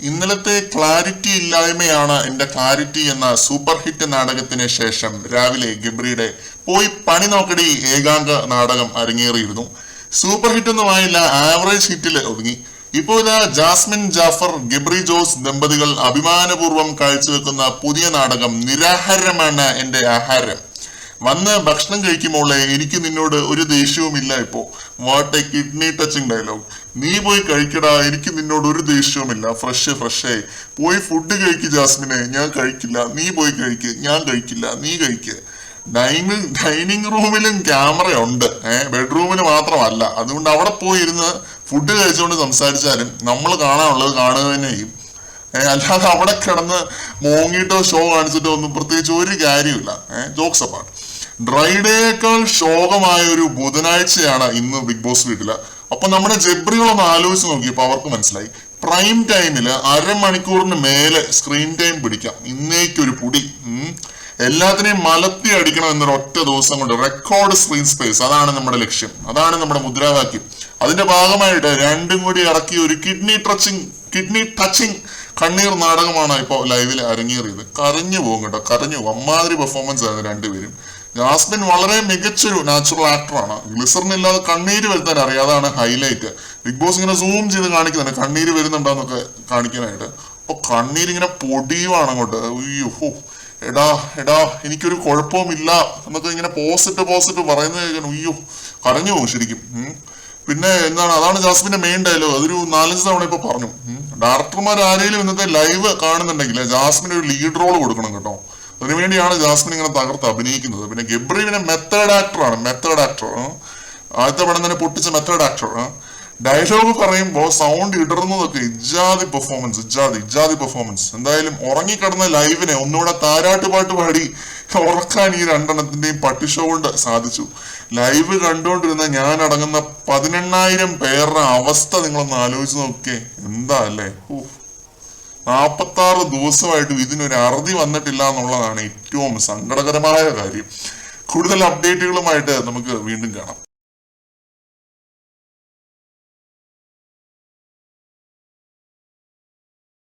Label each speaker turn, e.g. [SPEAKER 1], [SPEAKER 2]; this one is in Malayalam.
[SPEAKER 1] ഇന്നലത്തെ ക്ലാരിറ്റി ഇല്ലായ്മയാണ് എന്റെ ക്ലാരിറ്റി എന്ന സൂപ്പർ ഹിറ്റ് നാടകത്തിന് ശേഷം രാവിലെ ഗബ്രിയുടെ പോയി പണി നോക്കടി ഏകാംഗ നാടകം അരങ്ങേറിയിരുന്നു. സൂപ്പർ ഹിറ്റ് ഒന്നും ആയില്ല, ആവറേജ് ഹിറ്റിൽ ഒതുങ്ങി. ഇപ്പോ ഇതാ ജാസ്മിൻ ജാഫർ ഗബ്രി ജോസ് ദമ്പതികൾ അഭിമാനപൂർവ്വം കാഴ്ചവെക്കുന്ന പുതിയ നാടകം നിരാഹാരമാണ് എന്റെ ആഹാരം. വന്ന് ഭക്ഷണം കഴിക്കുമ്പോളെ എനിക്ക് നിന്നോട് ഒരു ദേഷ്യവുമില്ല. ഇപ്പോ what a kidney touching dialogue. നീ പോയി കഴിക്കടാ, എനിക്ക് നിന്നോട് ഒരു ദേഷ്യവുമില്ല. ഫ്രഷ് പോയി ഫുഡ് കഴിക്ക് ജാസ്മിനെ. ഞാൻ കഴിക്കില്ല, നീ പോയി കഴിക്ക്. ഞാൻ കഴിക്കില്ല, നീ കഴിക്ക്. ഡൈനിങ് റൂമിലും ക്യാമറ ഉണ്ട്, ബെഡ്റൂമിൽ മാത്രമല്ല. അതുകൊണ്ട് അവിടെ പോയി ഇരുന്ന് ഫുഡ് കഴിച്ചുകൊണ്ട് സംസാരിച്ചാലും നമ്മൾ കാണാനുള്ളത് കാണുക തന്നെ ചെയ്യും. അല്ലാതെ അവിടെ കിടന്ന് മോങ്ങിയിട്ടോ ഷോ കാണിച്ചിട്ടോ ഒന്നും പ്രത്യേകിച്ച് ഒരു കാര്യമില്ല. ജോക്സ് അപ്പാർട്ട്, ഡ്രൈഡേയേക്കാൾ ശോകമായ ഒരു ബുധനാഴ്ചയാണ് ഇന്ന് ബിഗ് ബോസ് വീട്ടില്. അപ്പൊ നമ്മുടെ ജബ്രികളൊന്ന് ആലോചിച്ച് നോക്കിയപ്പോ അവർക്ക് മനസ്സിലായി, പ്രൈം ടൈമില് അരമണിക്കൂറിന് മേലെ സ്ക്രീൻ ടൈം പിടിക്കാം ഇന്നേക്കൊരു പുടി. എല്ലാത്തിനെയും മലത്തി അടിക്കണം എന്നൊരു ഒറ്റ ദിവസം കൊണ്ട് റെക്കോർഡ് സ്ക്രീൻ സ്പേസ്, അതാണ് നമ്മുടെ ലക്ഷ്യം, അതാണ് നമ്മുടെ മുദ്രാവാക്യം. അതിന്റെ ഭാഗമായിട്ട് രണ്ടും കൂടി ഇറക്കി ഒരു കിഡ്നി ടച്ചിങ് കണ്ണീർ നാടകമാണ് ഇപ്പൊ ലൈവിൽ അരങ്ങേറിയത്. കരഞ്ഞു പോകും കേട്ടോ, കരഞ്ഞു. അമ്മാതിരി പെർഫോമൻസ് ആയിരുന്നു രണ്ടുപേരും. ജാസ്മിൻ വളരെ മികച്ചൊരു നാച്ചുറൽ ആക്ടറാണ്. ഗ്ലിസറിൻ ഇല്ലാതെ കണ്ണീര് വരുത്താൻ അറിയാം, അതാണ് ഹൈലൈറ്റ്. ബിഗ് ബോസ് ഇങ്ങനെ സൂം ചെയ്ത് കാണിക്കുന്നുണ്ട് കണ്ണീര് വരുന്നുണ്ടോന്നൊക്കെ കാണിക്കാനായിട്ട്. അപ്പൊ കണ്ണീരിങ്ങനെ പൊടിയുവാണ് അങ്ങോട്ട്. അയ്യോ എടാ എനിക്കൊരു കുഴപ്പവുമില്ല എന്നൊക്കെ ഇങ്ങനെ പോസിറ്റ് പറയുന്നത് കേൾക്കണം. അയ്യോ കരഞ്ഞു പോകും ശരിക്കും. പിന്നെ എന്താണ്, അതാണ് ജാസ്മിന്റെ മെയിൻ ഡയലോഗ്. അതൊരു 4-5 തവണ ഇപ്പൊ പറഞ്ഞു. ഡയറക്ടർമാർ ആരെങ്കിലും ഇന്നത്തെ ലൈവ് കാണുന്നുണ്ടെങ്കിൽ ജാസ്മിന് ഒരു ലീഡ് റോൾ കൊടുക്കണം കേട്ടോ. അതിനുവേണ്ടിയാണ് ജാസ്മിൻ ഇങ്ങനെ തകർത്ത് അഭിനയിക്കുന്നത്. പിന്നെ ഗബ്രി പിന്നെ മെത്തേഡ് ആക്ടർ. ആദ്യത്തെ പടം തന്നെ പൊട്ടിച്ച മെത്തേഡ് ആക്ടർ. ഡയലോഗ് പറയുമ്പോൾ സൗണ്ട് ഇടറുന്നതൊക്കെ ഇജാതി പെർഫോമൻസ്. എന്തായാലും ഉറങ്ങിക്കിടന്ന ലൈവിനെ ഒന്നുകൂടെ താരാട്ടുപാട്ട് പാടി ഉറക്കാൻ ഈ രണ്ടെണ്ണത്തിന്റെയും പട്ടിഷോ കൊണ്ട് സാധിച്ചു. ലൈവ് കണ്ടുകൊണ്ടിരുന്ന ഞാൻ അടങ്ങുന്ന 18,000 പേരുടെ അവസ്ഥ നിങ്ങളൊന്ന് ആലോചിച്ച് നോക്കിയേ. എന്താ അല്ലേ, 46 ദിവസമായിട്ടും ഇതിനൊരു അറുതി വന്നിട്ടില്ല എന്നുള്ളതാണ് ഏറ്റവും സങ്കടകരമായ കാര്യം. കൂടുതൽ അപ്ഡേറ്റുകളുമായിട്ട് നമുക്ക് വീണ്ടും കാണാം.